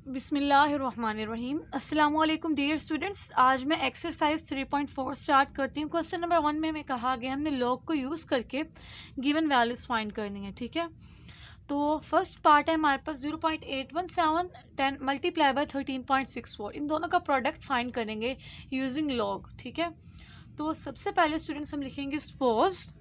बिस्मिल्लाहिर्रहमानिर्रहीम। अस्सलाम वालेकुम डियर स्टूडेंट्स। आज मैं एक्सरसाइज 3.4 स्टार्ट करती हूँ। क्वेश्चन नंबर 1 में हमें कहा गया हमने लॉग को यूज़ करके गिवन वैल्यूज़ फाइंड करनी है। ठीक है, तो फर्स्ट पार्ट है हमारे पास 0.817 10 मल्टीप्लाई बाय 13.64। इन दोनों का प्रोडक्ट फाइंड करेंगे यूजिंग लॉग। ठीक है, तो सबसे पहले स्टूडेंट्स हम लिखेंगे suppose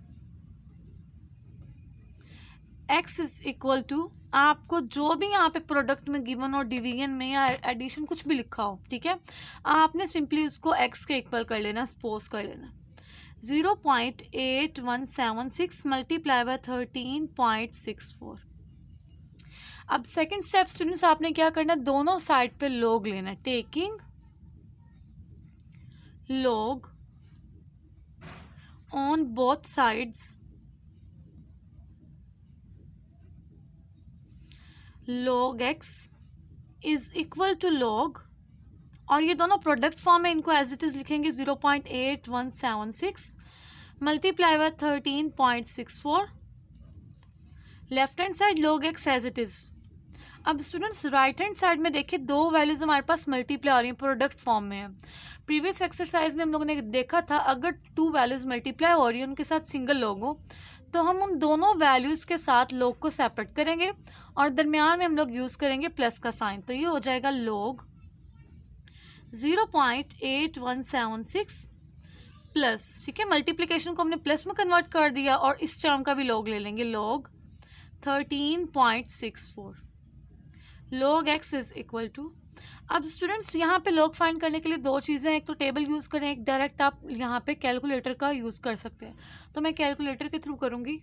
x is equal to, आपको जो भी यहाँ पे प्रोडक्ट में गिवन और डिवीजन में या एडिशन कुछ भी लिखा हो, ठीक है, आपने सिंपली उसको x के इक्वल कर लेना, सपोज कर लेना। 0.8176 मल्टीप्लाई बाय 13.64। अब सेकंड स्टेप स्टूडेंट्स आपने क्या करना है, दोनों साइड पे लॉग लेना है। Taking log on both sides, log x is equal to log, और ये दोनों प्रोडक्ट फॉर्म है, इनको एज इट इज लिखेंगे 0.8176 multiply by 13.64। Left hand side log x as it is. अब स्टूडेंट्स राइट हैंड साइड में देखिए दो वैल्यूज हमारे पास मल्टीप्लाई हो रही हैं, प्रोडक्ट फॉर्म में है। प्रीवियस एक्सरसाइज में हम लोगों ने देखा था अगर टू वैल्यूज मल्टीप्लाई हो रही है उनके साथ सिंगल लॉग हो तो हम उन दोनों वैल्यूज़ के साथ लॉग को सेपरेट करेंगे और दरमियान में हम लोग यूज़ करेंगे प्लस का साइन। तो ये हो जाएगा लॉग 0.8176 प्लस, ठीक है, मल्टीप्लिकेशन को हमने प्लस में कन्वर्ट कर दिया और इस टर्म का भी लॉग ले लेंगे, log 13.64। Log x is equal to, अब स्टूडेंट्स यहाँ पे लॉग फाइंड करने के लिए दो चीज़ें, एक तो टेबल यूज़ करें, एक डायरेक्ट आप यहाँ पे कैलकुलेटर का यूज़ कर सकते हैं। तो मैं कैलकुलेटर के थ्रू करूँगी।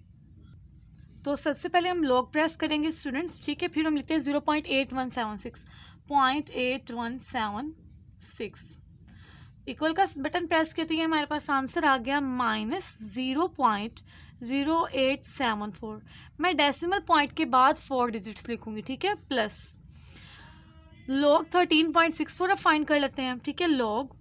तो सबसे पहले हम लॉग प्रेस करेंगे स्टूडेंट्स, ठीक है, फिर हम लिखते हैं 0.8176 इक्वल का बटन प्रेस करते ही हमारे पास आंसर आ गया -0.0874। मैं डेसिमल पॉइंट के बाद 4 डिजिट्स लिखूँगी, ठीक है, प्लस लॉग 13.64 अब फाइंड कर लेते हैं, ठीक है, लॉग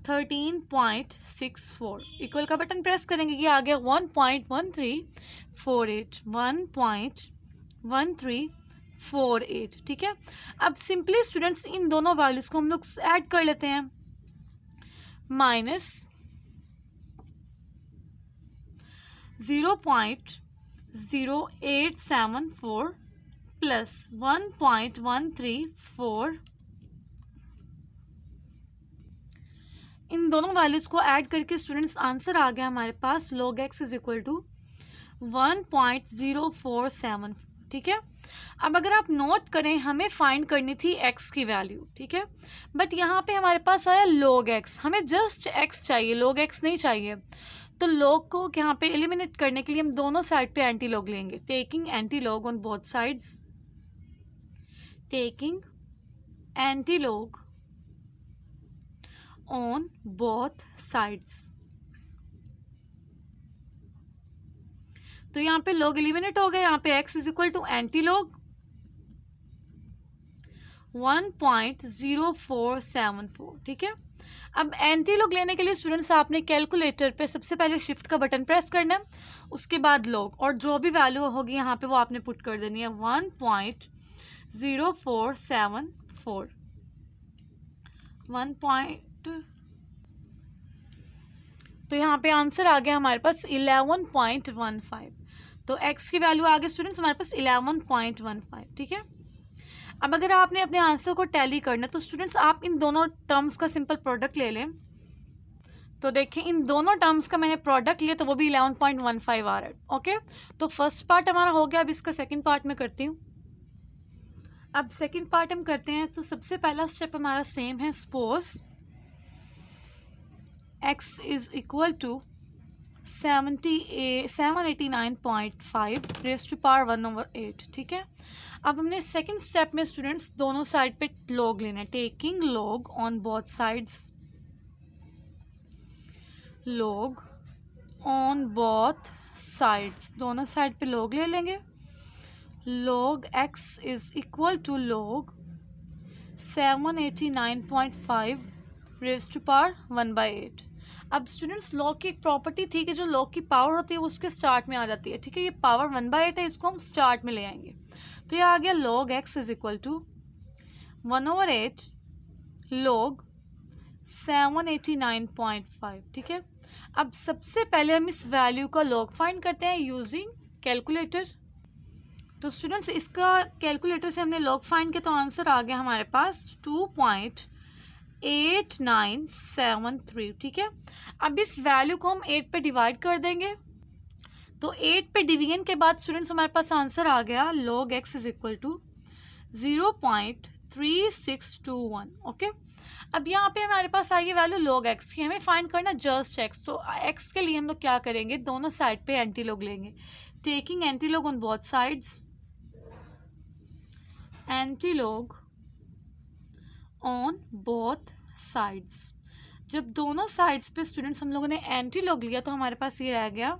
13.64 इक्वल का बटन प्रेस करेंगे, ये आ गया 1.1348, ठीक है। अब सिंपली स्टूडेंट्स इन दोनों वैल्यूज़ को हम लोग ऐड कर लेते हैं, -0.0874 प्लस 1.134, इन दोनों वैल्यूज़ को ऐड करके स्टूडेंट्स आंसर आ गया हमारे पास log x is equal to 1.047। ठीक है, अब अगर आप नोट करें हमें फाइंड करनी थी x की वैल्यू, ठीक है, बट यहाँ पे हमारे पास आया log x, हमें जस्ट x चाहिए, log x नहीं चाहिए। तो log को यहाँ पे एलिमिनेट करने के लिए हम दोनों साइड पे एंटी लॉग लेंगे। Taking anti log on both sides, taking anti log on both sides। तो यहाँ पे log एलिमिनेट हो गए, यहाँ पे x is equal to anti log 1.0474, ठीक है। अब एंटी लॉग लेने के लिए स्टूडेंट्स आपने कैलकुलेटर पे सबसे पहले शिफ्ट का बटन प्रेस करना है, उसके बाद log और जो भी वैल्यू होगी यहाँ पे वो आपने पुट कर देनी है 1.0474 तो यहाँ पे आंसर आ गया हमारे पास 11.15। तो x की वैल्यू आ गई स्टूडेंट्स हमारे पास 11.15, ठीक है। अब अगर आपने अपने आंसर को टैली करना तो स्टूडेंट्स आप इन दोनों टर्म्स का सिंपल प्रोडक्ट ले लें। तो देखिए इन दोनों टर्म्स का मैंने प्रोडक्ट लिया तो वो भी 11.15 आ रहा है, ओके। तो फर्स्ट पार्ट हमारा हो गया, अब इसका सेकेंड पार्ट में करती हूँ। अब सेकेंड पार्ट हम करते हैं, तो सबसे पहला स्टेप हमारा सेम है, suppose x is equal to 789.5 raise to power 1/8, ठीक है। अब हमने सेकंड स्टेप में स्टूडेंट्स दोनों साइड पे लॉग लेना है। Taking log on both sides, log on both sides, दोनों साइड पे लॉग ले लेंगे। log x is equal to log 789.5 raise to power 1/8। अब स्टूडेंट्स log की एक प्रॉपर्टी थी कि जो log की पावर होती है वो उसके स्टार्ट में आ जाती है, ठीक है। ये पावर 1/8 है, इसको हम स्टार्ट में ले आएंगे। तो ये आ गया log x is equal to 1/8 log 789.5, ठीक है। अब सबसे पहले हम इस वैल्यू का लॉग फाइंड करते हैं यूजिंग कैलकुलेटर। तो स्टूडेंट्स इसका कैलकुलेटर से हमने लॉग फाइंड किया तो आंसर आ गया हमारे पास 2.8973, ठीक है। अब इस वैल्यू को हम 8 पे डिवाइड कर देंगे। तो 8 पे डिवीजन के बाद स्टूडेंट्स हमारे पास आंसर आ गया log x is equal to 0.3621, okay. अब यहाँ पे हमारे पास आई वैल्यू log x की, हमें फाइंड करना जस्ट x। तो x के लिए हम लोग क्या करेंगे, दोनों साइड पे एंटी लॉग लेंगे, taking anti log on both sides, anti log on both sides. जब दोनों साइड्स पे स्टूडेंट्स हम लोगों ने एंटी लॉग लिया तो हमारे पास ये रह गया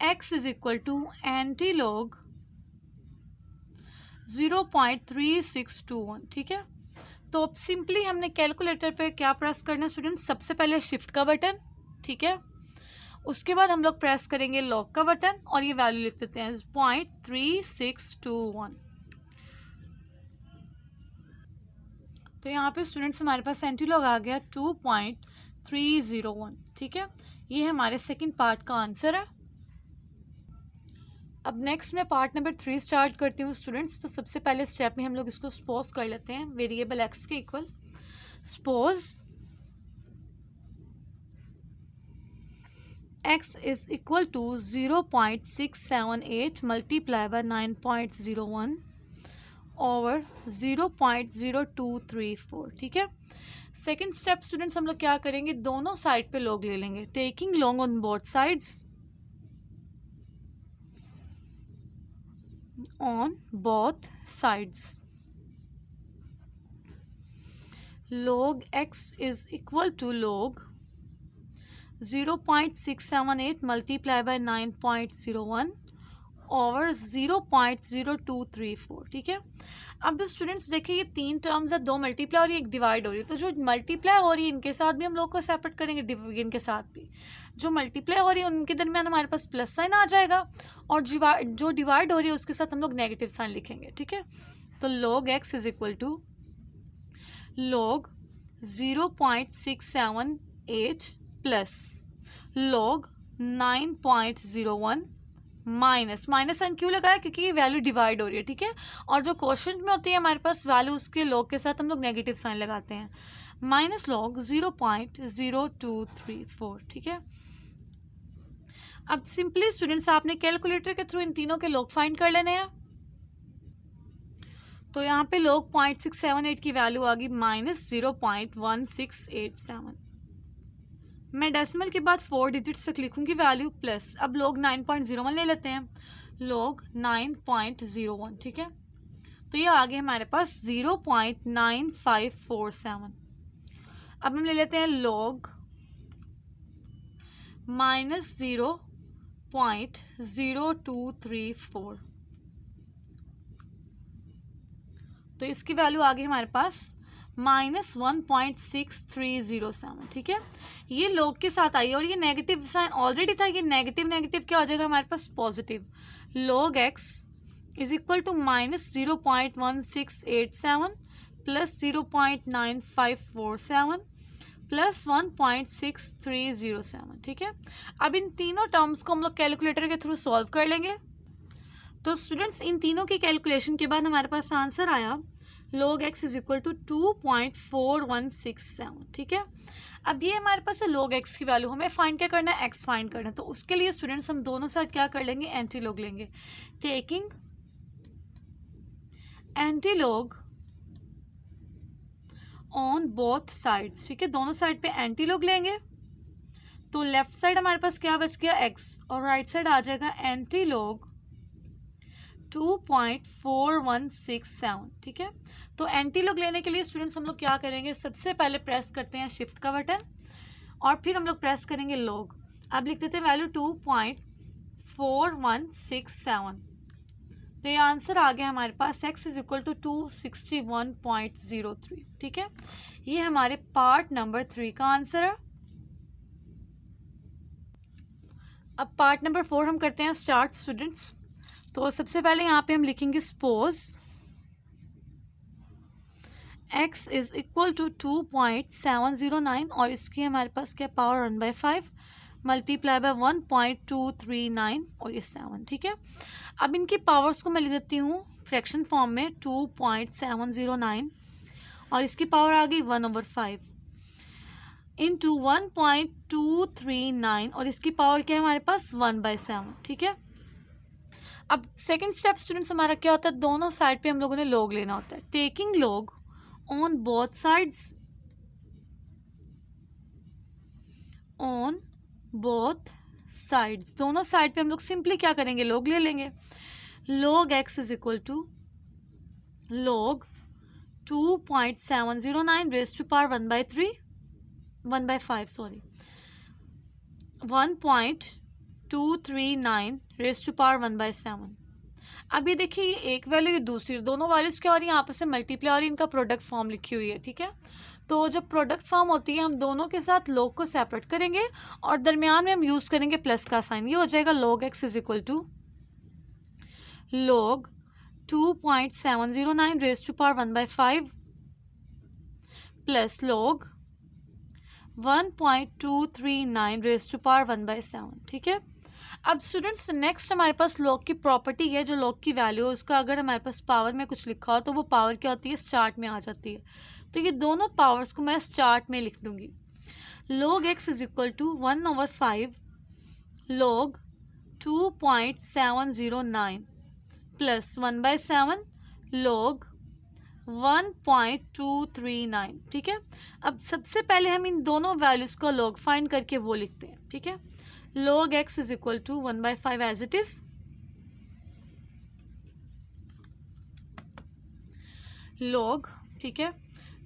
x is equal to anti log 0.3621, ठीक है। तो अब सिंपली हमने कैलकुलेटर पे क्या प्रेस करना है स्टूडेंट्स, सबसे पहले शिफ्ट का बटन, ठीक है। उसके बाद हम लोग प्रेस करेंगे लॉग का बटन और ये वैल्यू लिख देते हैं 0.3621। तो यहाँ पे स्टूडेंट्स हमारे पास एंटी लॉग आ गया 2.301, ठीक है। ये हमारे सेकंड पार्ट का आंसर है। अब नेक्स्ट मैं पार्ट नंबर 3 स्टार्ट करती हूँ स्टूडेंट्स। तो सबसे पहले स्टेप में हम लोग इसको सपोज कर लेते हैं वेरिएबल x के इक्वल। Suppose x is equal to 0.678 multiply by 9.01 over 0.0234, ठीक है। सेकेंड स्टेप स्टूडेंट्स हम लोग क्या करेंगे, दोनों साइड पे लॉग ले लेंगे, taking log on both sides, on both sides. Log x is equal to log 0.678 multiplied by 9.01 over 0.0234, ठीक है। अब स्टूडेंट्स देखिए ये तीन टर्म्स है, दो मल्टीप्लाई और एक डिवाइड हो रही है। तो जो मल्टीप्लाई हो रही है इनके साथ भी हम लोग को सेपरेट करेंगे, डिवीजन के साथ भी। जो मल्टीप्लाई हो रही है उनके दरमियान हमारे पास प्लस साइन आ जाएगा और जो डिवाइड हो रही है उसके साथ हम लोग नेगेटिव साइन लिखेंगे, ठीक है। तो log x is equal to log 0.678 plus log 9.01 minus sign क्यों लगाया, क्योंकि ये वैल्यू डिवाइड हो रही है, ठीक है। और जो क्वेश्चन में होती है हमारे पास वैल्यू, उसके लॉग के साथ हम लोग नेगेटिव साइन लगाते हैं, माइनस लॉग 0.0234, ठीक है। अब सिंपली स्टूडेंट्स आपने कैलकुलेटर के थ्रू इन तीनों के लॉग फाइंड कर लेने हैं। तो यहाँ पे log 0.678 की वैल्यू आ गई माइनस 0.1687। मैं डेसिमल के बाद 4 डिजिट्स तक लिखूंगी वैल्यू प्लस। अब log 9.01 ले लेते हैं, log 9.01, ठीक है। तो ये आ गया हमारे पास 0.9547। अब हम ले लेते हैं log माइनस 0.0234। तो इसकी वैल्यू आ गई हमारे पास माइनस 1.6307, ठीक है। ये log के साथ आई और ये नेगेटिव साइन ऑलरेडी था, ये नेगेटिव क्या हो जाएगा हमारे पास positive. log x is equal to minus 0.1687 plus 0.9547 plus 1.6307, ठीक है। अब इन तीनों टर्म्स को हम लोग कैलकुलेटर के थ्रू सॉल्व कर लेंगे। तो स्टूडेंट्स इन तीनों की कैलकुलेशन के बाद हमारे पास आंसर आया log x is equal to 2.4167, ठीक है। अब ये हमारे पास है log x की वैल्यू, हमें फाइंड क्या करना है, x फाइंड करना है। तो उसके लिए स्टूडेंट्स हम दोनों साइड क्या कर लेंगे, एंटी लॉग लेंगे, taking anti log on both sides, ठीक है। दोनों साइड पे एंटी लॉग लेंगे तो लेफ्ट साइड हमारे पास क्या बच गया x और राइट साइड आ जाएगा एंटी लॉग 2.4167, ठीक है। तो एंटी लॉग लेने के लिए स्टूडेंट्स हम लोग क्या करेंगे, सबसे पहले प्रेस करते हैं शिफ्ट का बटन और फिर हम लोग प्रेस करेंगे log। अब लिख देते हैं वैल्यू 2.4167। तो ये आंसर आ गया हमारे पास x इज इक्वल टू 261.03, ठीक है। ये हमारे पार्ट नंबर 3 का आंसर है। अब पार्ट नंबर 4 हम करते हैं स्टार्ट स्टूडेंट्स। तो सबसे पहले यहाँ पे हम लिखेंगे suppose x is equal to 2.709 और इसकी हमारे पास क्या पावर 1/5 मल्टीप्लाई बाय 1.239 और ये 7, ठीक है। अब इनकी पावर्स को मैं लिख देती हूँ फ्रैक्शन फॉर्म में 2.709 और इसकी पावर आ गई 1/5 इंटू 1.239 और इसकी पावर क्या है हमारे पास 1/7, ठीक है। अब सेकंड स्टेप स्टूडेंट्स हमारा क्या होता है, दोनों साइड पे हम लोगों ने log लेना होता है। Taking log on both sides, on both sides, दोनों साइड पे हम लोग सिंपली क्या करेंगे, log ले लेंगे। log x is equal to log 2.709 raise to power 1/5 sorry 1.239 raise to power 1/7। अब ये देखिए ये एक वैल्यू ये दूसरी, दोनों वैल्यूज क्या हो रही है आपस में मल्टीप्लाई और इनका प्रोडक्ट फॉर्म लिखी हुई है, ठीक है। तो जब प्रोडक्ट फॉर्म होती है हम दोनों के साथ log को सेपरेट करेंगे और दरमियान में हम यूज़ करेंगे प्लस का साइन, ये हो जाएगा log x is equal to log 2.709 raise to power 1/5 plus log 1.239 raise to power 1/7, ठीक है। अब स्टूडेंट्स नेक्स्ट हमारे पास log की प्रॉपर्टी है, जो log की वैल्यू है उसका अगर हमारे पास पावर में कुछ लिखा हो तो वो पावर क्या होती है, स्टार्ट में आ जाती है। तो ये दोनों पावर्स को मैं स्टार्ट में लिख दूंगी। log x is equal to 1/5 log 2.709 plus 1/7 log 1.239, ठीक है। अब सबसे पहले हम इन दोनों वैल्यूज़ को log फाइंड करके वो लिखते हैं, ठीक है। log x is equal to 1/5 as it is log, ठीक है,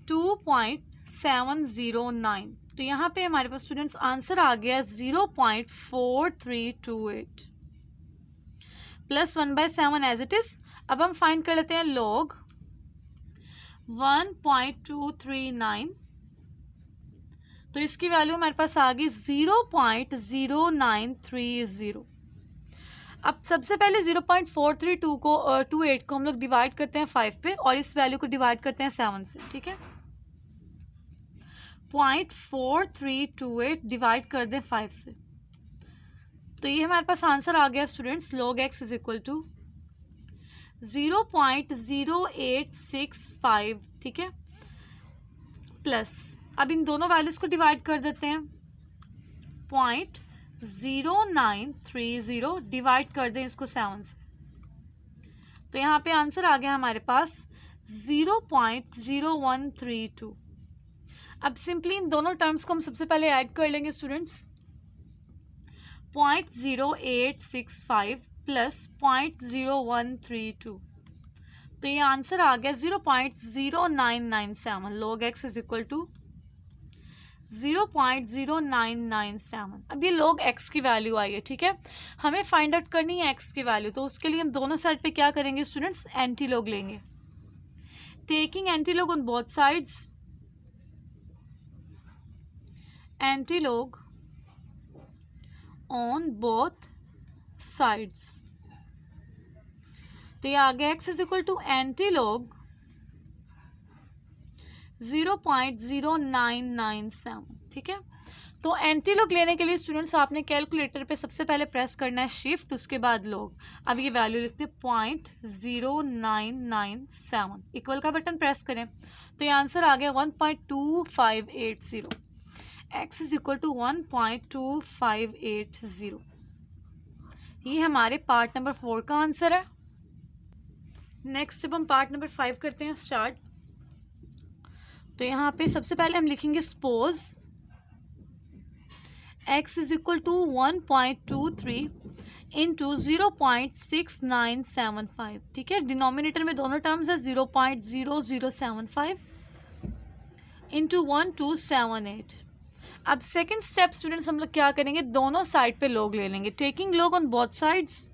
2.709। तो यहाँ पे हमारे पास स्टूडेंट्स आंसर आ गया 0.4328 प्लस 1/7 एज इट इज। अब हम फाइंड कर लेते हैं log 1.239, तो इसकी वैल्यू हमारे पास आ गई 0.0930। अब सबसे पहले 0.432 को 28 को हम लोग डिवाइड करते हैं 5 पे और इस वैल्यू को डिवाइड करते हैं 7 से, ठीक है। 0.4328 डिवाइड कर दें 5 से, तो ये हमारे पास आंसर आ गया students log x is equal to 0.0865, ठीक है, प्लस अब इन दोनों वैल्यूज को डिवाइड कर देते हैं 0.0930 डिवाइड कर दें इसको 7 से, तो यहाँ पे आंसर आ गया हमारे पास 0.0132। अब सिंपली इन दोनों टर्म्स को हम सबसे पहले ऐड कर लेंगे स्टूडेंट्स, 0.0865 प्लस 0.0132, तो ये आंसर आ गया 0.0997। log x is equal to 0.0997। अब ये log x की वैल्यू आई है, ठीक है। हमें फाइंड आउट करनी है x की वैल्यू, तो उसके लिए हम दोनों साइड पे क्या करेंगे स्टूडेंट्स, एंटी log लेंगे। Taking anti log on both sides, anti log on both sides, तो ये आ गया x is equal to anti log 0.0997, ठीक है। तो एंटी log लेने के लिए स्टूडेंट्स आपने कैलकुलेटर पे सबसे पहले प्रेस करना है शिफ्ट, उसके बाद log। अब ये वैल्यू लिखते हैं 0.0997, इक्वल का बटन प्रेस करें तो ये आंसर आ गया 1.2580। x इज इक्वल टू 1.2580, ये हमारे पार्ट नंबर 4 का आंसर है। नेक्स्ट जब हम पार्ट नंबर 5 करते हैं स्टार्ट, तो यहाँ पे सबसे पहले हम लिखेंगे suppose x is equal to 1.23 into 0.6975, ठीक है। डिनोमिनेटर में दोनों टर्म्स है 0.0075 इंटू 1278। अब सेकेंड स्टेप स्टूडेंट्स हम लोग क्या करेंगे, दोनों साइड पे log ले लेंगे। Taking log on both sides,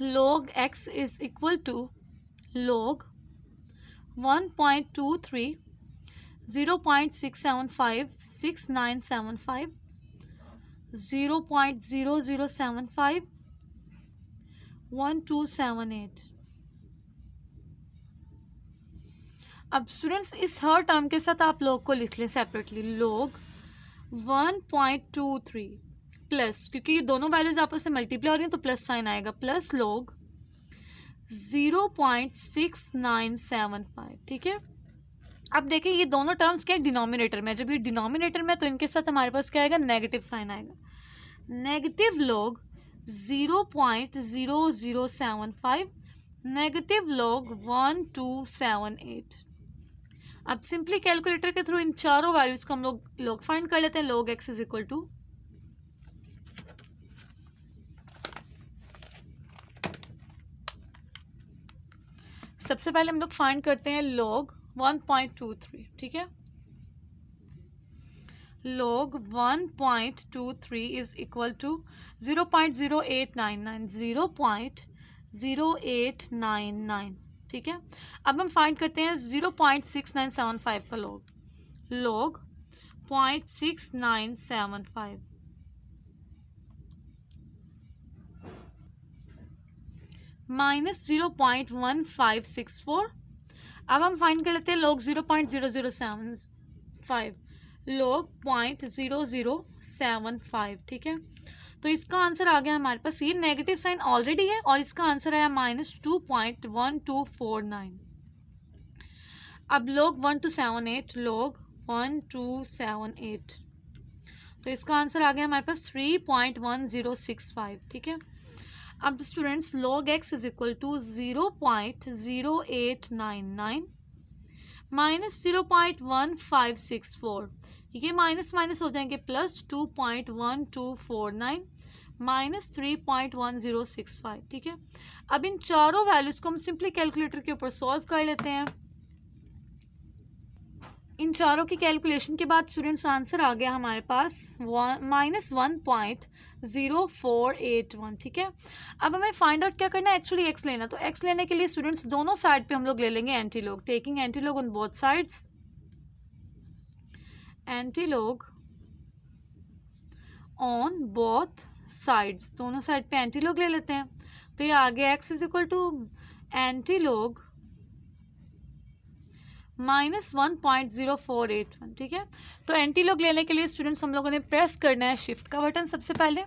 log x is equal to log 1.23 0.675, 6975, 0.0075, 1278। अब स्टूडेंट्स इस हर टर्म के साथ आप लोग को लिख लें सेपरेटली। लोग 1.23 प्लस, क्योंकि ये दोनों वैल्यूज आपस में मल्टीप्लाई हो रही हैं तो प्लस साइन आएगा, प्लस लोग 0.6975। ठीक है, अब देखिए ये दोनों टर्म्स क्या है, डिनोमिनेटर में। जब ये डिनोमिनेटर में तो इनके साथ हमारे पास क्या आएगा, नेगेटिव साइन आएगा। नेगेटिव लोग 0.0075, नेगेटिव लोग 1278। अब सिंपली कैलकुलेटर के थ्रू इन चारों वैल्यूज को हम लोग फाइंड कर लेते हैं। log x is equal to, सबसे पहले हम लोग फाइंड करते हैं log 1.23। ठीक है, log 1.23 इज इक्वल टू 0.0899, 0.0899। ठीक है, अब हम फाइंड करते हैं 0.6975 का log 0.6975 माइनस 0.1564। अब हम फाइंड कर लेते हैं log 0.0075, log 0.0075। ठीक है, तो इसका आंसर आ गया हमारे पास, ये नेगेटिव साइन ऑलरेडी है और इसका आंसर आया -2.1249। अब log 1278, log 1278, तो इसका आंसर आ गया हमारे पास 3.1065। ठीक है, अब students log x is equal to 0.0899 minus 0.1564, ये माइनस माइनस हो जाएंगे, प्लस 2.1249 माइनस 3.1065। ठीक है, अब इन चारों वैल्यूज को हम सिंपली कैलकुलेटर के ऊपर सॉल्व कर लेते हैं। इन चारों की कैलकुलेशन के बाद स्टूडेंट्स आंसर आ गया हमारे पास -1.0481। ठीक है, अब हमें फाइंड आउट क्या करना है, एक्चुअली एक्स लेना। तो एक्स लेने के लिए स्टूडेंट्स दोनों साइड पे हम लोग ले लेंगे antilog, taking antilog on both sides, antilog on both sides, दोनों साइड पे एंटीलॉग ले लेते हैं। तो ये आ गया x is equal to antilog -1.0481। ठीक है, तो एंटीलॉग लेने के लिए स्टूडेंट्स हम लोगों ने प्रेस करना है शिफ्ट का बटन सबसे पहले,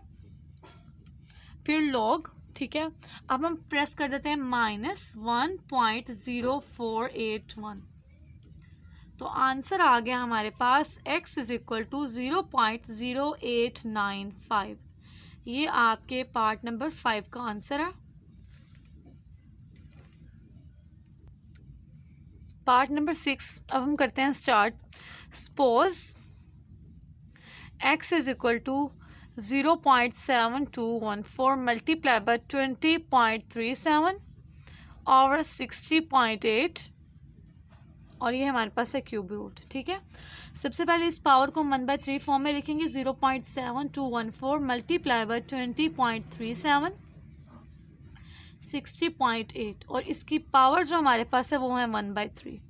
फिर लॉग। ठीक है, अब हम प्रेस कर देते हैं -1.0481। तो आंसर आ गया हमारे पास x इज इक्वल टू 0.0895। ये आपके पार्ट नंबर 5 का आंसर है। पार्ट नंबर 6 अब हम करते हैं start. Suppose x is equal to 0.7214 multiply by 20.37 और 60.8 और ये हमारे पास है क्यूब रूट। ठीक है, सबसे पहले इस पावर को 1/3 फॉर्म में लिखेंगे। 0.7214 मल्टीप्लाई बाय 20.37 60.8 और इसकी पावर जो हमारे पास है वो है 1/3।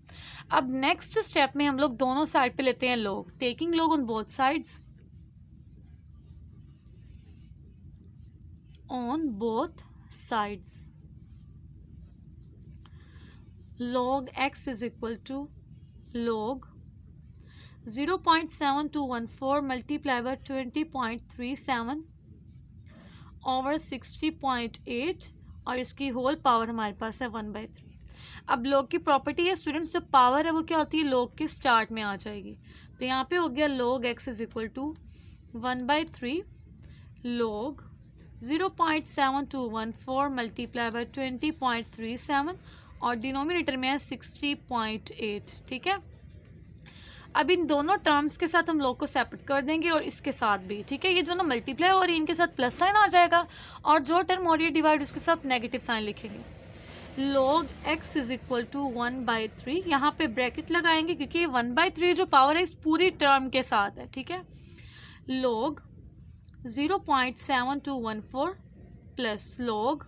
अब नेक्स्ट स्टेप में हम लोग दोनों साइड पे लेते हैं log, taking log on both sides, on both sides. log x is equal to log 0.7214 multiply by 20.37 over 60.8 और इसकी होल पावर हमारे पास है 1/3। अब log की प्रॉपर्टी है स्टूडेंट्स, जो पावर है वो क्या होती है, log के स्टार्ट में आ जाएगी। तो यहाँ पे हो गया log x is equal to 1/3 log 0.7214 multiply by 20.37 और डिनोमिनेटर में है 60.8। ठीक है, अब इन दोनों टर्म्स के साथ हम लोग को सेपरेट कर देंगे और इसके साथ भी। ठीक है, ये दोनों मल्टीप्लाई हो रही है, इनके साथ प्लस साइन आ जाएगा और जो टर्म हो रही है डिवाइड, उसके साथ नेगेटिव साइन लिखेंगे। log x is equal to 1/3, यहाँ पे ब्रैकेट लगाएंगे क्योंकि 1/3 जो पावर है इस पूरी टर्म के साथ है। ठीक है, log 0.7214 plus log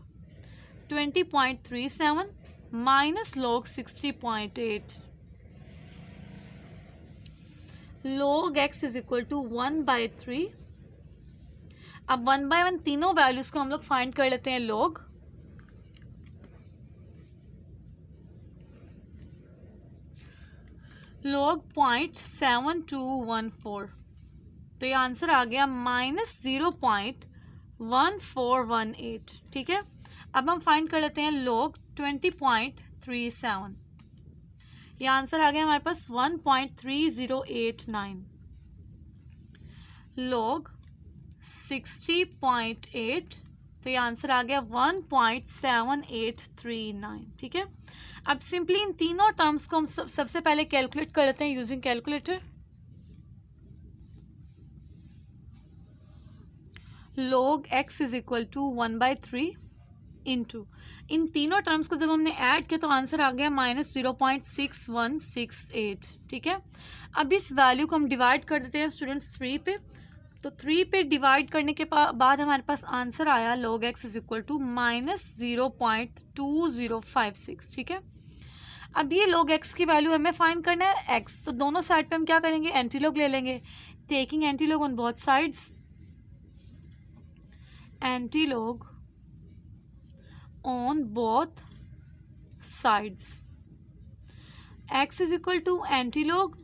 20.37 minus log 60.8 log x is equal to 1/3। अब 1/1 तीनों वैल्यूज को हम लोग फाइंड कर लेते हैं log। log 0.7214, तो ये आंसर आ गया -0.1418। ठीक है, अब हम फाइंड कर लेते हैं log 20.37, ये आंसर आ गया हमारे पास 1.3089। log 60.8, तो ये आंसर आ गया 1.7839। ठीक है, अब सिंपली इन तीनों टर्म्स को हम सबसे पहले कैलकुलेट कर लेते हैं using calculator. log x is equal to 1/3 into, इन तीनों टर्म्स को जब हमने ऐड किया तो आंसर आ गया -0.6168। ठीक है, अब इस वैल्यू को हम डिवाइड कर देते हैं स्टूडेंट्स 3 पे, तो 3 पे डिवाइड करने के बाद हमारे पास आंसर आया log x is equal to -0.2056। ठीक है, अब ये log x की वैल्यू हमें फाइंड करना है x, तो दोनों साइड पे हम क्या करेंगे, एंटीलॉग ले लेंगे, taking antilog on both sides, antilog on both sides, x is equal to antilog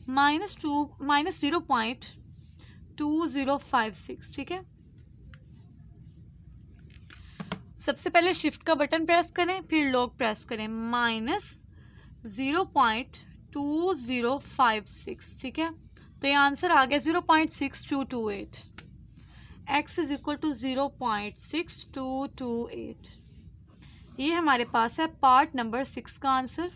-0.2056। ठीक है, सबसे पहले शिफ्ट का बटन प्रेस करें, फिर log प्रेस करें, -0.2056। ठीक है, तो ये आंसर आ गया 0.6228। x is equal to 0.6228। ये हमारे पास है पार्ट नंबर 6 का आंसर।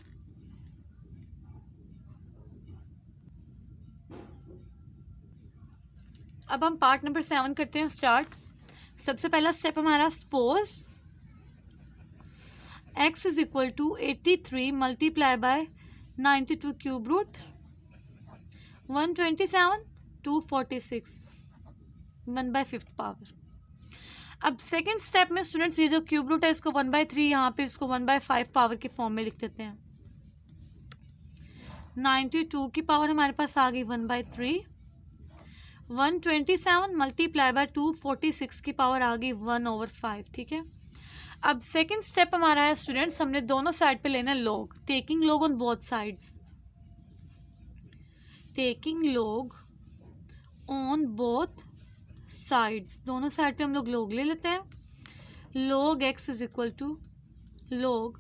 अब हम पार्ट नंबर 7 करते हैं स्टार्ट। सबसे पहला स्टेप हमारा suppose x is equal to 83 multiply by 92 cube root 127 246 1/5 power. अब सेकेंड स्टेप में स्टूडेंट्स ये जो क्यूब रूट है इसको 1/3 यहाँ पे इसको 1/5 पावर के फॉर्म में लिख देते हैं। 92 की पावर हमारे पास आ गई 1/3, 127 मल्टीप्लाई बाय 246 की पावर आ गई 1/5। ठीक है, अब सेकेंड स्टेप हमारा है स्टूडेंट्स, हमने दोनों साइड पे लेना है log, taking log on both sides, taking log on both sides, दोनों साइड पे हम लोग log ले लेते हैं। log x is equal to log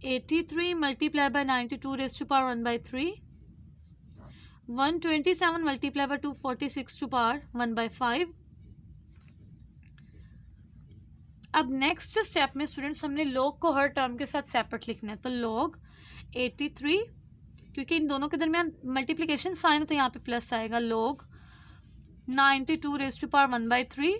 83 multiply by 92 raise to power 1/3, 127 multiply by 246 to power 1/5। अब नेक्स्ट स्टेप में स्टूडेंट्स हमने log को हर टर्म के साथ सेपरेट लिखना है, तो log 83, क्योंकि इन दोनों के दरमियान मल्टीप्लिकेशन साइन है तो यहाँ पे प्लस आएगा, log 92 रेज़ टू पावर 1/3।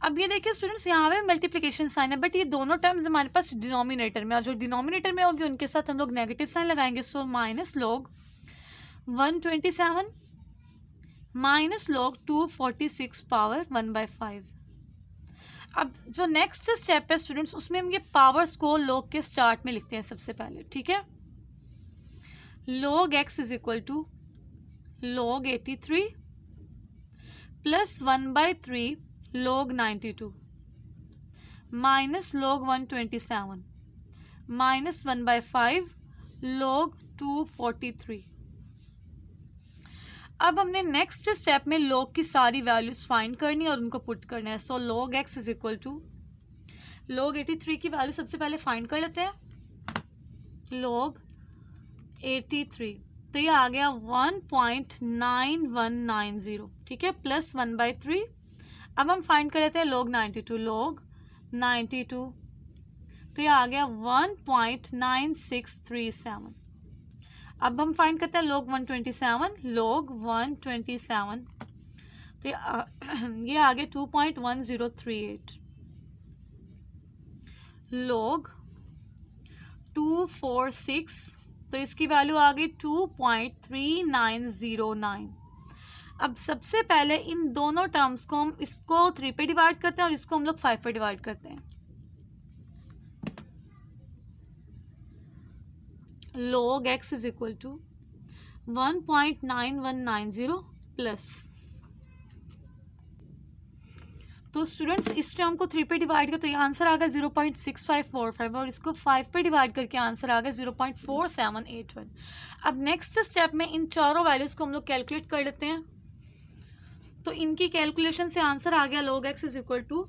अब ये देखिए स्टूडेंट्स यहाँ पे मल्टीप्लिकेशन साइन है, बट ये दोनों टर्म्स हमारे पास डिनोमिनेटर में, और जो डिनोमिनेटर में होगी उनके साथ हम लोग नेगेटिव साइन लगाएंगे, so minus log 127 minus log 246 power 1/5। अब जो नेक्स्ट स्टेप है स्टूडेंट्स उसमें हम ये पावर्स को log के स्टार्ट में लिखते हैं सबसे पहले। ठीक है, log x is equal to log 83 plus 1/3 log 92 minus log 127 minus 1/5 log 243। अब हमने नेक्स्ट स्टेप में log की सारी वैल्यूज फाइंड करनी है और उनको पुट करना है, so log x is equal to log 83 की वैल्यू सबसे पहले फाइंड कर लेते हैं, log 83, तो ये आ गया 1.9190। ठीक है, प्लस 1/3। अब हम फाइंड कर लेते हैं log 92, log 92, तो ये आ गया 1.9637। अब हम फाइंड करते हैं log 127, log 127, तो ये आ गया 2.1038। log 246, तो इसकी वैल्यू आ गई 2.3909। अब सबसे पहले इन दोनों टर्म्स को हम इसको 3 पे डिवाइड करते हैं और इसको हम लोग 5 पे डिवाइड करते हैं। log x is equal to 1.9190 plus, तो स्टूडेंट्स इस टर्म को 3 पे डिवाइड कर तो ये आंसर आ गया 0.6545 और इसको 5 पे डिवाइड करके आंसर आ गया 0.4781। अब नेक्स्ट स्टेप में इन चारों वैल्यूज़ को हम लोग कैलकुलेट कर लेते हैं। तो इनकी कैलकुलेशन से आंसर आ गया log x is equal to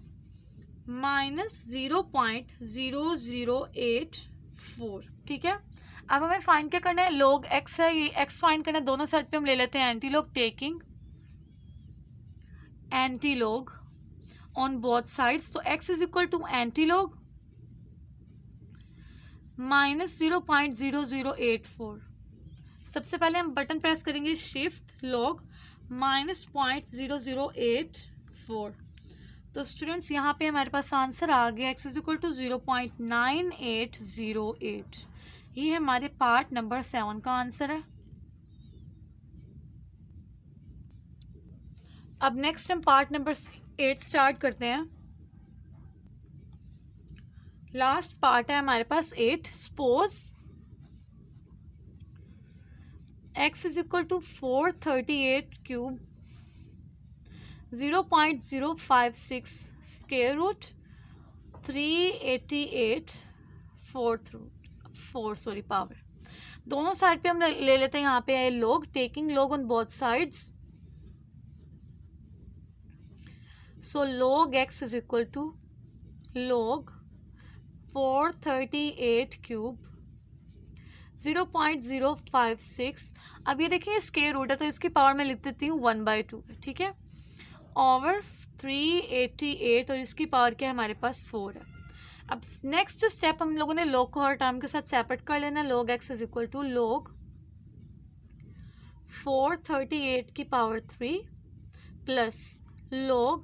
-0.0084। ठीक है, अब हमें फाइंड क्या करना है, log x है, ये x फाइंड करना है। दोनों साइड पे हम ले लेते हैं anti log, taking anti log on both sides. तो x is equal to anti log -0.0084। सबसे पहले हम बटन प्रेस करेंगे शिफ्ट लॉग -0.0084। तो स्टूडेंट्स यहाँ पे हमारे पास आंसर आ गया x इज इक्वल टू 0.9808। ये हमारे पार्ट नंबर 7 का आंसर है। अब नेक्स्ट हम पार्ट नंबर 8 स्टार्ट करते हैं। लास्ट पार्ट है हमारे पास 8। सपोज x is equal to 438 cube 0.056 square root 388 power. दोनों साइड पे हम ले लेते हैं यहाँ पे है log, taking log on both sides. So log x is equal to log 438 cube 0.056। अब ये देखिए स्क्वायर रूट है तो इसकी पावर में लिख देती हूँ 1/2, ठीक है, ओवर 388 और इसकी पावर क्या है हमारे पास 4 है। अब नेक्स्ट स्टेप हम लोगों ने log को हर टर्म के साथ सेपरेट कर लेना। log x is equal to log 438 की पावर 3 प्लस log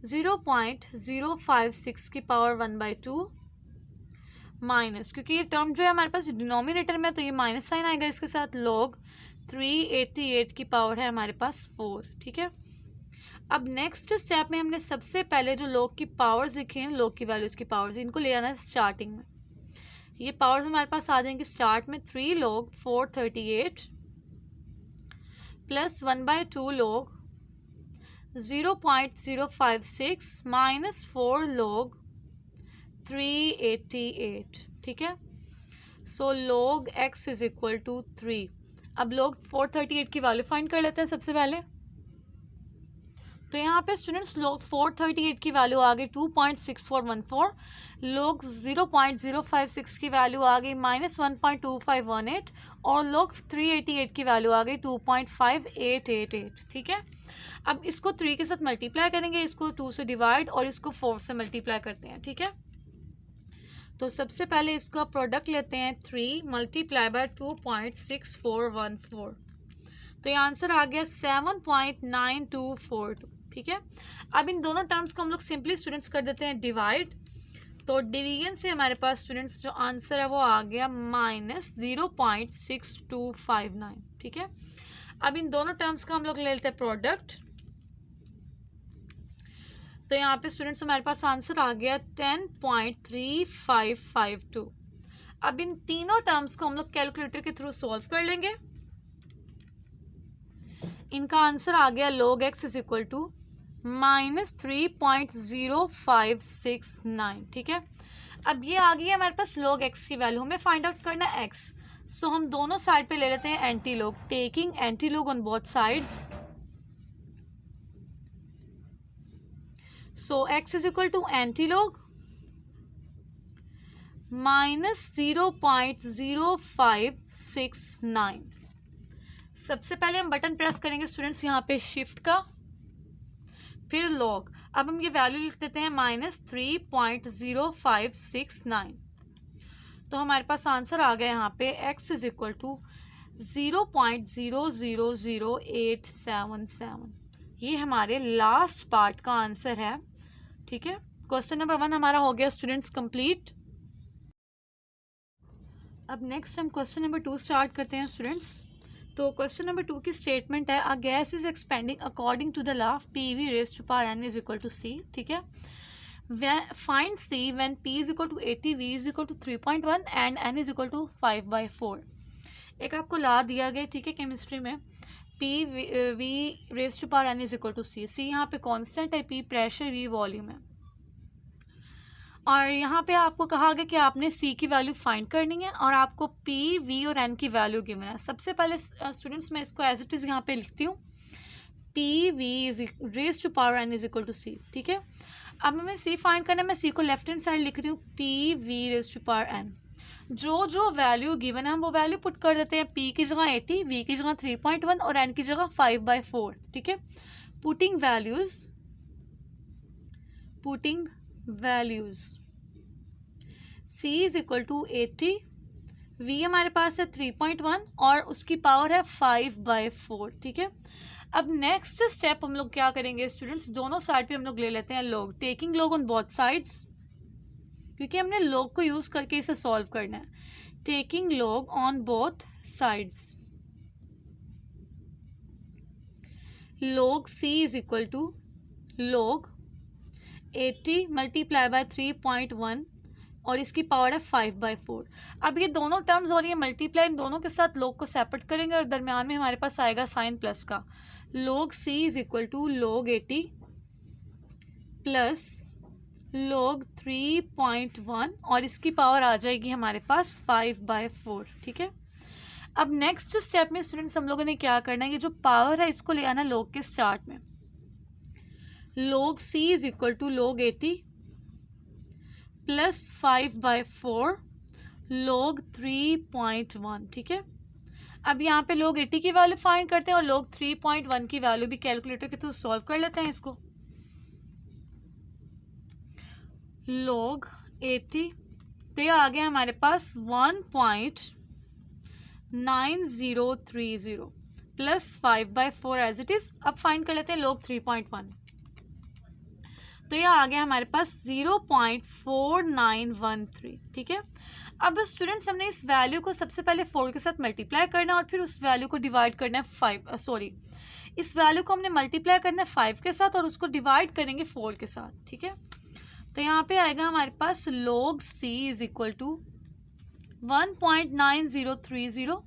0.056 की पावर 1/2 माइनस, क्योंकि ये टर्म जो है हमारे पास डिनोमिनेटर में तो ये माइनस साइन आएगा इसके साथ, log 388 की पावर है हमारे पास 4। ठीक है, अब नेक्स्ट स्टेप में हमने सबसे पहले जो log की पावर्स लिखी हैं, log की वैल्यूज़ की पावर्स, इनको ले आना है स्टार्टिंग में। ये पावर्स हमारे पास आ जाएंगे स्टार्ट में 3 log 438 plus 1/2 log 0.056 minus 4 log 388। ठीक है, so log x is equal to 3। अब log 438 की वैल्यू फाइंड कर लेते हैं सबसे पहले। तो यहाँ पे स्टूडेंट्स log 438 की वैल्यू आ गई 2.6414, log 0.056 की वैल्यू आ गई -1.2518 और log 388 की वैल्यू आ गई 2.5888। ठीक है, अब इसको 3 के साथ मल्टीप्लाई करेंगे, इसको 2 से डिवाइड और इसको 4 से मल्टीप्लाई करते हैं। ठीक है, तो सबसे पहले इसका प्रोडक्ट लेते हैं 3 मल्टीप्लाई बाय 2.6414, तो ये आंसर आ गया 7.9242। ठीक है, अब इन दोनों टर्म्स को हम लोग सिंपली स्टूडेंट्स कर देते हैं डिवाइड। तो डिवीजन से हमारे पास स्टूडेंट्स जो आंसर है वो आ गया -0.6259। ठीक है, अब इन दोनों टर्म्स का हम लोग ले लेते हैं प्रोडक्ट। तो यहाँ पे स्टूडेंट्स हमारे पास आंसर आ गया 10.3552। अब इन तीनों टर्म्स को हम लोग कैलकुलेटर के थ्रू सॉल्व कर लेंगे। इनका आंसर आ गया log x is equal to -3.0569। ठीक है, अब ये आ गई है हमारे पास log x की वैल्यू, हमें फाइंड आउट करना है x। सो हम दोनों साइड पे ले लेते हैं anti log, taking anti log on both sides. So x is equal to anti log -0.0569। सबसे पहले हम बटन प्रेस करेंगे स्टूडेंट्स यहाँ पे शिफ्ट का, फिर log। अब हम ये वैल्यू लिख देते हैं -3.0569। तो हमारे पास आंसर आ गया यहाँ पे x इज इक्वल टू 0.000877। ये हमारे लास्ट पार्ट का आंसर है। ठीक है, क्वेश्चन नंबर 1 हमारा हो गया स्टूडेंट्स कंप्लीट। अब नेक्स्ट हम क्वेश्चन नंबर 2 स्टार्ट करते हैं स्टूडेंट्स। तो क्वेश्चन नंबर 2 की स्टेटमेंट है a gas is expanding according to the law of PV raised to power n is equal to C। ठीक है, find C when p is equal to 80, v is equal to 3.1 and n is equal to 5/4। एक आपको ला दिया गया, ठीक है, chemistry में p v raise to power n is equal to c। c यहाँ पे कांस्टेंट है, p प्रेशर, v वॉल्यूम है, और यहाँ पे आपको कहा गया कि आपने c की वैल्यू फाइंड करनी है और आपको p v और n की वैल्यू गिवन है। सबसे पहले स्टूडेंट्स मैं इसको एज इट इज़ यहाँ पे लिखती हूँ, p v is raise to power n is equal to c, ठीक है। अब हमें c फाइंड करना है, मैं c को लेफ्ट हैंड साइड लिख रही हूँ, p v raise to power n। जो जो वैल्यू गिवन है हम वो वैल्यू पुट कर देते हैं, p की जगह 80, v की जगह 3.1 और n की जगह 5/4, ठीक है। Putting values c is equal to 80, v हमारे पास है 3.1 और उसकी पावर है 5/4, ठीक है। अब नेक्स्ट स्टेप हम लोग क्या करेंगे स्टूडेंट्स, दोनों साइड पे हम लोग ले लेते हैं log, taking log on both sides, क्योंकि हमने log को यूज़ करके इसे सॉल्व करना है। Taking log on both sides, log c is equal to log 80 multiply by 3.1 और इसकी पावर है 5/4। अब ये दोनों टर्म्स और ये मल्टीप्लाई, इन दोनों के साथ log को सेपरेट करेंगे और दरम्यान में हमारे पास आएगा साइन प्लस का। log c is equal to log 80 plus log 3.1 और इसकी पावर आ जाएगी हमारे पास 5/4, ठीक है। अब नेक्स्ट स्टेप में स्टूडेंट्स हम लोगों ने क्या करना है, ये जो पावर है इसको ले आना log के स्टार्ट में। log c is equal to log 80 plus 5/4 log 3.1, ठीक है। अब यहाँ पे log 80 की वैल्यू फाइंड करते हैं और log 3.1 की वैल्यू भी कैलकुलेटर के थ्रू सॉल्व कर लेते हैं इसको। log 80 तो ये आ गया हमारे पास 1.9030 प्लस 5/4 एज इट इज। अब फाइंड कर लेते हैं log 3.1, तो ये आ गया हमारे पास 0.4913, ठीक है। अब स्टूडेंट्स हमने इस वैल्यू को सबसे पहले 4 के साथ मल्टीप्लाई करना है और फिर उस वैल्यू को डिवाइड करना है इस वैल्यू को हमने मल्टीप्लाई करना है 5 के साथ और उसको डिवाइड करेंगे 4 के साथ, ठीक है। तो यहाँ पे आएगा हमारे पास log c is equal to 1.9030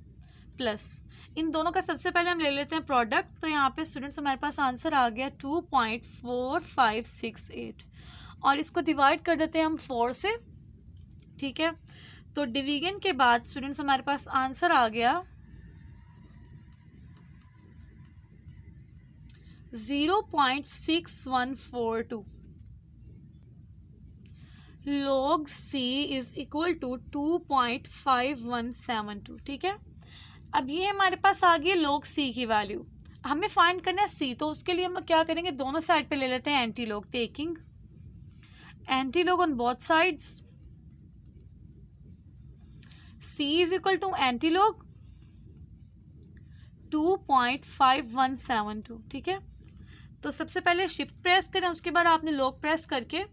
plus, इन दोनों का सबसे पहले हम ले लेते हैं प्रोडक्ट। तो यहाँ पे स्टूडेंट्स हमारे पास आंसर आ गया 2.4568 और इसको डिवाइड कर देते हैं हम 4 से, ठीक है। तो डिवीजन के बाद स्टूडेंट्स हमारे पास आंसर आ गया 0.6142। log c is equal to 2.5172, ठीक है। अब ये हमारे पास आ गई log c की वैल्यू, हमें फाइंड करना है c, तो उसके लिए हम लोग क्या करेंगे, दोनों साइड पे ले लेते हैं anti log, taking anti log on both sides. c is equal to anti log 2.5172, ठीक है। तो सबसे पहले शिफ्ट प्रेस करें, उसके बाद आपने log प्रेस करके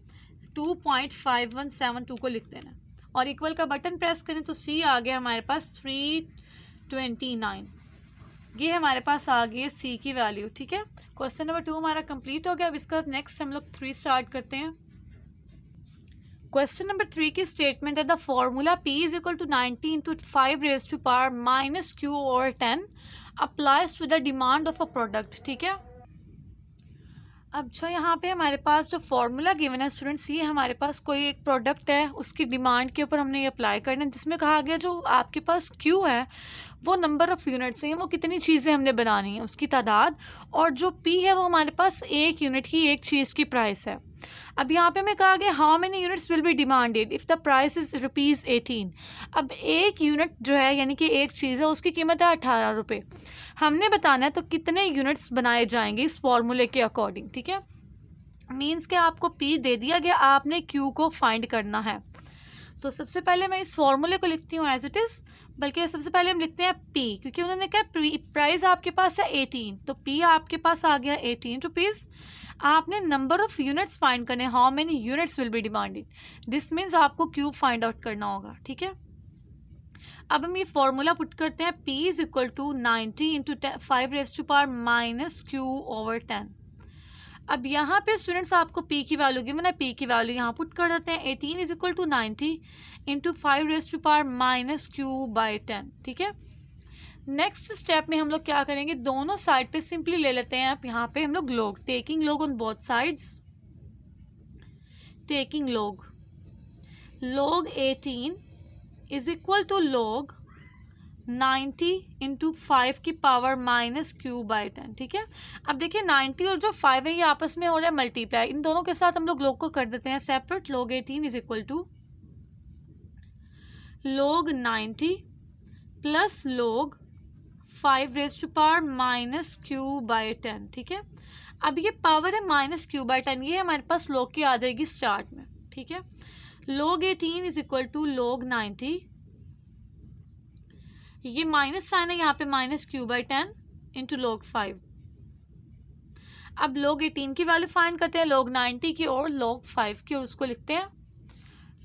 2.5172 को लिख देना और इक्वल का बटन प्रेस करें तो c आ गया हमारे पास 329। ये हमारे पास आ गई है c की वैल्यू, ठीक है। क्वेश्चन नंबर 2 हमारा कंप्लीट हो गया। अब इसका नेक्स्ट हम लोग 3 स्टार्ट करते हैं। क्वेश्चन नंबर 3 की स्टेटमेंट है the formula p is equal to 90 into 5 raise to power minus q over 10 applies to the demand of a product, ठीक है। अब जो यहाँ पे हमारे पास जो फॉर्मूला गिवन है स्टूडेंट्स, ये हमारे पास कोई एक प्रोडक्ट है, उसकी डिमांड के ऊपर हमने ये अप्लाई करना है, जिसमें कहा गया जो आपके पास क्यू है वो नंबर ऑफ़ यूनिट्स हैं, वो कितनी चीज़ें हमने बनानी है उसकी तादाद, और जो पी है वो हमारे पास एक यूनिट की, एक चीज़ की प्राइस है। अब यहाँ पे हमें कहा गया how many units will be demanded if the price is ₹18। अब एक यूनिट जो है यानी कि एक चीज़ है उसकी कीमत है 18 रुपये। हमने बताना है तो कितने यूनिट्स बनाए जाएंगे इस फॉर्मूले के अकॉर्डिंग, ठीक है। मीन्स कि आपको पी दे दिया गया, आपने क्यू को फाइंड करना है। तो सबसे पहले मैं इस फॉर्मूले को लिखती हूँ एज इट इज़, बल्कि सबसे पहले हम लिखते हैं पी, क्योंकि उन्होंने कहा प्राइस आपके पास है 18, तो पी आपके पास आ गया 18 रुपीज़। आपने नंबर ऑफ़ यूनिट्स फाइंड करने, how many units will be demanded, this means आपको क्यू फाइंड आउट करना होगा, ठीक है। अब हम ये फॉर्मूला पुट करते हैं, p is equal to 90 into 5 raise to power minus q over 10। अब यहाँ पे स्टूडेंट्स आपको पी की वैल्यू गिवन है, पी की वैल्यू यहाँ पुट कर देते हैं। 18 is equal to 90 into 5 raise to power minus Q by 10, ठीक है। नेक्स्ट स्टेप में हम लोग क्या करेंगे, दोनों साइड पे सिंपली ले लेते हैं। आप यहाँ पे हम लोग log, taking log on both sides, taking log 18 is equal to log 90 into 5 की पावर माइनस क्यू बाई 10, ठीक है। अब देखिए 90 और जो 5 है ये आपस में हो रहा है मल्टीप्लाई, इन दोनों के साथ हम लोग log को कर देते हैं separate. log 18 is equal to log 90 plus log 5 raise to power minus Q by 10, ठीक है। अब ये पावर है माइनस क्यू बाई 10, ये हमारे पास log की आ जाएगी स्टार्ट में, ठीक है। log 18 is equal to log 90, ये माइनस साइन है यहाँ पे minus Q by 10 into log 5। अब log 18 की वैल्यू फाइंड करते हैं, log 90 की और log 5 की, और उसको लिखते हैं।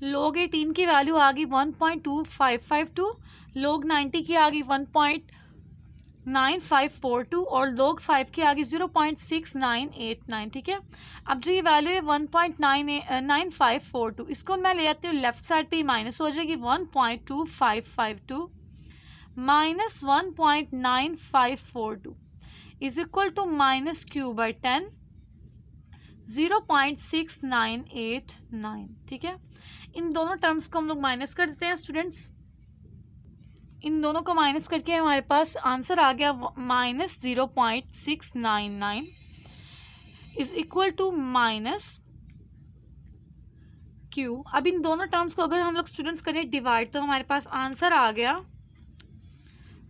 log 18 की वैल्यू आ गई 1.2552, log 90 की आ गई 1.9542 और log 5 की आ गई 0.6989, ठीक है। अब जो ये वैल्यू है 1.9542, इसको मैं ले आती हूँ लेफ्ट साइड पे, माइनस हो जाएगी 1.2552 minus 1.9542 is equal to minus Q by 10 0.6989, ठीक है। इन दोनों टर्म्स को हम लोग माइनस कर देते हैं स्टूडेंट्स। इन दोनों को माइनस करके हमारे पास आंसर आ गया minus 0.699 is equal to minus Q. अब इन दोनों टर्म्स को अगर हम लोग स्टूडेंट्स करें डिवाइड, तो हमारे पास आंसर आ गया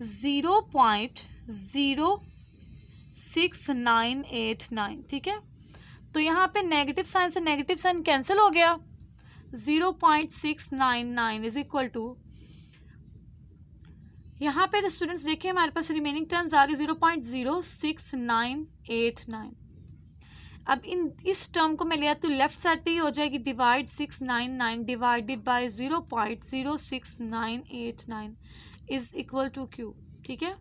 0.06989, ठीक है। तो यहाँ पे नेगेटिव साइन से नेगेटिव साइन कैंसिल हो गया, 0.699 इज इक्वल टू, यहाँ पे स्टूडेंट्स देखिए हमारे पास रिमेनिंग टर्म्स आ गए 0.06989। अब इस टर्म को मैं लिया तो लेफ्ट साइड पे ही हो जाएगी, divide 699 divided by 0.06989 is equal to Q, ठीक है।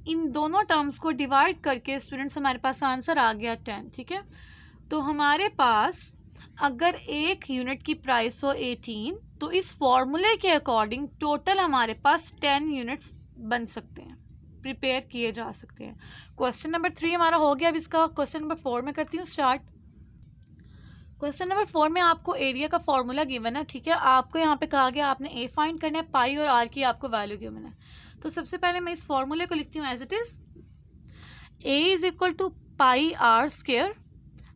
इन दोनों टर्म्स को डिवाइड करके स्टूडेंट्स हमारे पास आंसर आ गया 10, ठीक है। तो हमारे पास अगर एक यूनिट की प्राइस हो 18, तो इस फॉर्मूले के अकॉर्डिंग टोटल हमारे पास 10 यूनिट्स बन सकते हैं, प्रिपेयर किए जा सकते हैं। क्वेश्चन नंबर 3 हमारा हो गया। अब इसका क्वेश्चन नंबर 4 में करती हूँ स्टार्ट। क्वेश्चन नंबर 4 में आपको एरिया का फॉर्मूला गिवन है, ठीक है। आपको यहाँ पे कहा गया आपने ए फाइंड करना है, पाई और आर की आपको वैल्यू गिवन है। तो सबसे पहले मैं इस फॉर्मूले को लिखती हूँ as it is, A is equal to pi r square.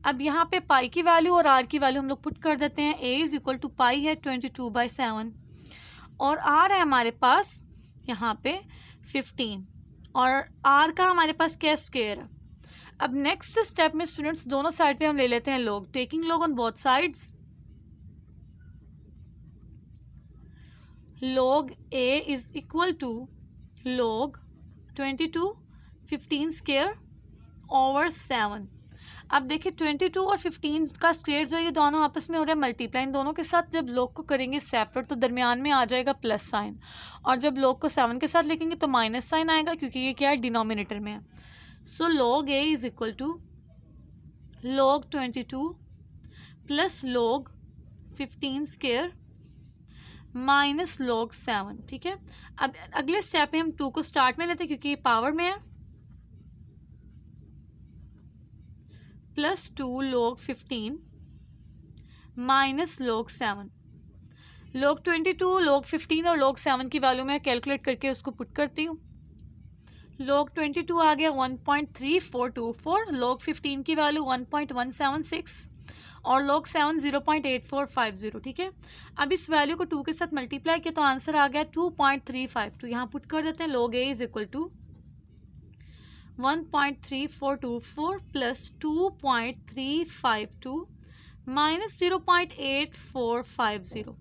अब यहाँ पे पाई की वैल्यू और आर की वैल्यू हम लोग पुट कर देते हैं। ए इज इक्वल टू पाई है 22/7 और आर है हमारे पास यहाँ पे 15 और आर का हमारे पास क्या स्क्वायर है। अब नेक्स्ट स्टेप में स्टूडेंट्स दोनों साइड पे हम ले लेते हैं log, taking log on both sides. log a is equal to log 15 square over 7। अब देखिए 22 और 15 का स्क्वायर जो है ये दोनों आपस में हो रहा है मल्टीप्लाई। इन दोनों के साथ जब log को करेंगे सेपरेट तो दरमियान में आ जाएगा प्लस साइन, और जब log को 7 के साथ लिखेंगे तो माइनस साइन आएगा, क्योंकि ये क्या है डिनोमिनेटर में है। So log a is equal to log 22 plus log 15 square minus log 7, ठीक है। अब अगले स्टेप में हम 2 को स्टार्ट में लेते हैं क्योंकि ये पावर में है, plus 2 log 15 minus log 7। log 22, log 15 और log 7 की वैल्यू मैं कैलकुलेट करके उसको पुट करती हूँ। log 22 आ गया 1.3424, log 15 की वैल्यू 1.176 और log 7 0.8450, ठीक है। अब इस वैल्यू को 2 के साथ मल्टीप्लाई किया तो आंसर आ गया 2.352। यहाँ पुट कर देते हैं log a is equal to 1.3424 plus 2.352 minus 0.8450।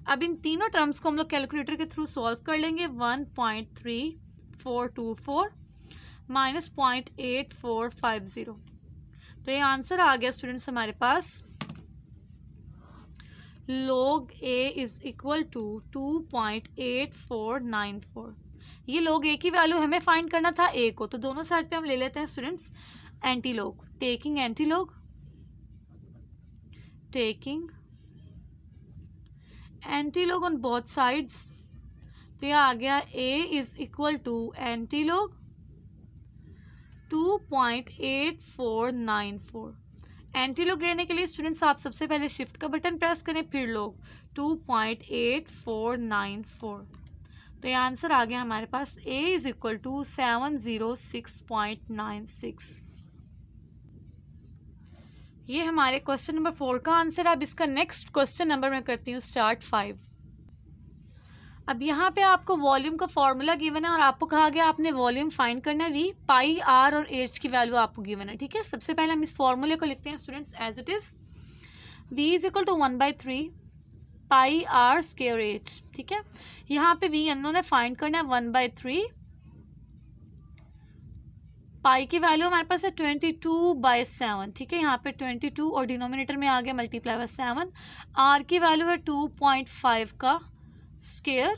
अब इन तीनों टर्म्स को हम लोग कैलकुलेटर के थ्रू सॉल्व कर लेंगे। 1.3424 माइनस 0.8450, तो ये आंसर आ गया स्टूडेंट्स हमारे पास log a is equal to 2.8494। ये log a की वैल्यू हमें फाइंड करना था a को, तो दोनों साइड पे हम ले लेते हैं students. Antilog, taking antilog, taking antilog on both sides, तो यह आ गया A is equal to antilog 2.8494। Antilog लेने के लिए स्टूडेंट्स आप सबसे पहले शिफ्ट का बटन प्रेस करें, फिर लोग 2.8494, तो ये आंसर आ गया हमारे पास A इज इक्वल टू 706.96। ये हमारे क्वेश्चन नंबर 4 का आंसर। अब इसका नेक्स्ट क्वेश्चन नंबर मैं करती हूँ स्टार्ट 5। अब यहाँ पे आपको वॉल्यूम का फॉर्मूला गिवन है और आपको कहा गया आपने वॉल्यूम फाइंड करना है, वी, पाई, आर और एच की वैल्यू आपको गिवन है। ठीक है, सबसे पहले हम इस फॉर्मूले को लिखते हैं students as it is, V is equal to 1/3 pi r square H. ठीक है, यहाँ पे वी इन्होंने फाइंड करना है 1/3, पाई की वैल्यू हमारे पास है 22/7। ठीक है, यहाँ पे 22 और डिनोमिनेटर में आ गया मल्टीप्लाई बाय 7। आर की वैल्यू है 2.5 का स्क्वायर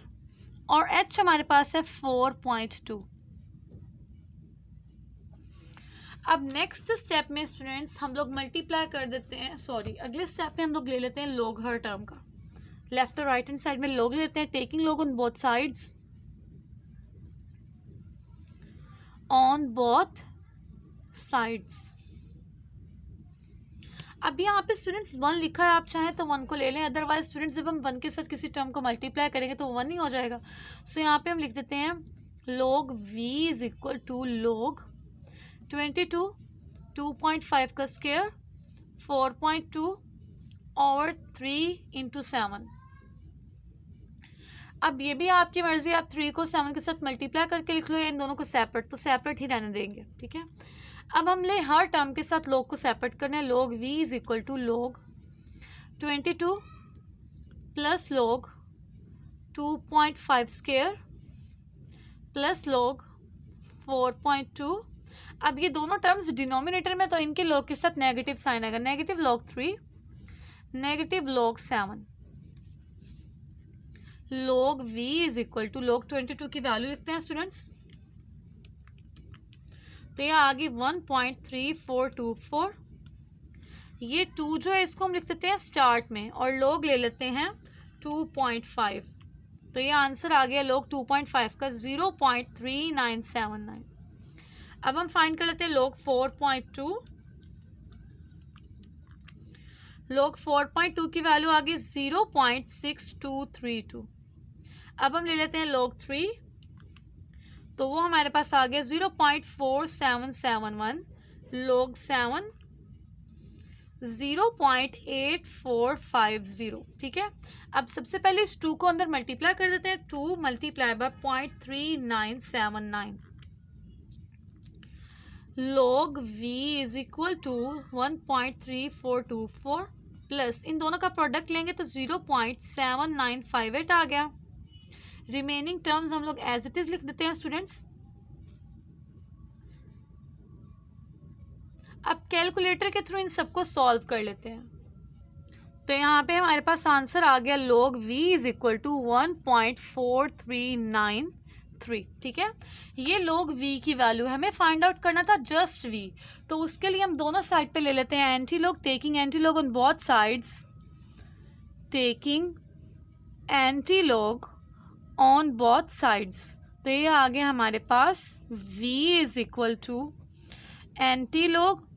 और एच हमारे पास है 4.2। अब नेक्स्ट स्टेप में स्टूडेंट्स हम लोग मल्टीप्लाई कर देते हैं, सॉरी अगले स्टेप में हम लोग ले लेते हैं लॉग हर टर्म का, लेफ्ट और राइट हैंड साइड में लॉग लेते हैं, taking log on both sides, on both sides. अब यहाँ पे स्टूडेंट्स 1 लिखा है, आप चाहें तो 1 को ले लें, अदरवाइज स्टूडेंट्स जब हम 1 के साथ किसी टर्म को मल्टीप्लाई करेंगे तो 1 ही हो जाएगा। सो यहाँ पे हम लिख देते हैं log v is equal to log 22 2.5 का स्क्वायर 4.2 और 3 इंटू 7। अब ये भी आपकी मर्जी, आप 3 को 7 के साथ मल्टीप्लाई करके लिख लो या इन दोनों को सेपरेट, तो सेपरेट ही रहने देंगे। ठीक है, अब हम ले हर टर्म के साथ log को सेपरेट करना है, log v is equal to log 22 plus log 2.5 square plus log 4.2। अब ये दोनों टर्म्स डिनोमिनेटर में, तो इनके log के साथ नेगेटिव साइन आएगा, negative log 3 negative log 7। log v is equal to log 22 की वैल्यू लिखते हैं स्टूडेंट्स, तो ये आ गई 1.3424। ये 2 जो है इसको हम लिख देते हैं स्टार्ट में और log ले लेते हैं 2.5, तो ये आंसर आ गया log 2.5 का 0.3979। अब हम फाइंड कर लेते हैं log 4.2। log 4.2 की वैल्यू आ गई 0.6232। अब हम ले लेते हैं log 3, तो वो हमारे पास आ गया 0.4771, log 7 0.8450। ठीक है, अब सबसे पहले इस 2 को अंदर मल्टीप्लाई कर देते हैं, 2 multiply by 0.3979, log v is equal to 1.3424 plus इन दोनों का प्रोडक्ट लेंगे तो 0.7958 आ गया। रिमेनिंग टर्म्स हम लोग एज इट इज लिख देते हैं स्टूडेंट्स। अब कैलकुलेटर के थ्रू इन सबको सॉल्व कर लेते हैं, तो यहाँ पे हमारे पास आंसर आ गया log v is equal to 1.4393। ठीक है, ये log v की वैल्यू हमें फाइंड आउट करना था जस्ट v, तो उसके लिए हम दोनों साइड पे ले लेते हैं anti log, taking anti log on both sides, taking anti log on both sides, तो ये आ गया हमारे पास v is equal to anti log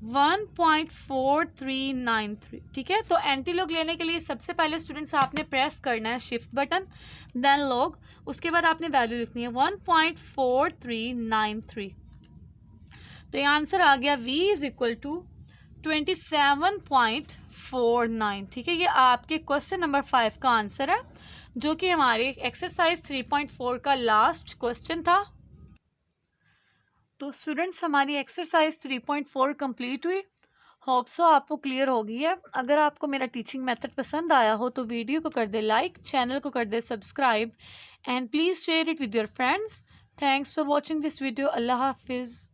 1.4393। ठीक है, तो एंटी लॉग लेने के लिए सबसे पहले स्टूडेंट्स आपने प्रेस करना है शिफ्ट बटन, देन लॉग, उसके बाद आपने वैल्यू लिखनी है 1.4393, तो ये आंसर आ गया v इज इक्वल टू 27.49। ठीक है, ये आपके क्वेश्चन नंबर 5 का आंसर है, जो कि हमारे एक्सरसाइज 3.4 का लास्ट क्वेश्चन था। तो स्टूडेंट्स हमारी एक्सरसाइज 3.4 कंप्लीट हुई, होप सो आपको क्लियर हो गई है। अगर आपको मेरा टीचिंग मेथड पसंद आया हो तो वीडियो को कर दे लाइक, चैनल को कर दे subscribe and please share it with your friends. Thanks for watching this video. अल्लाह हाफिज़।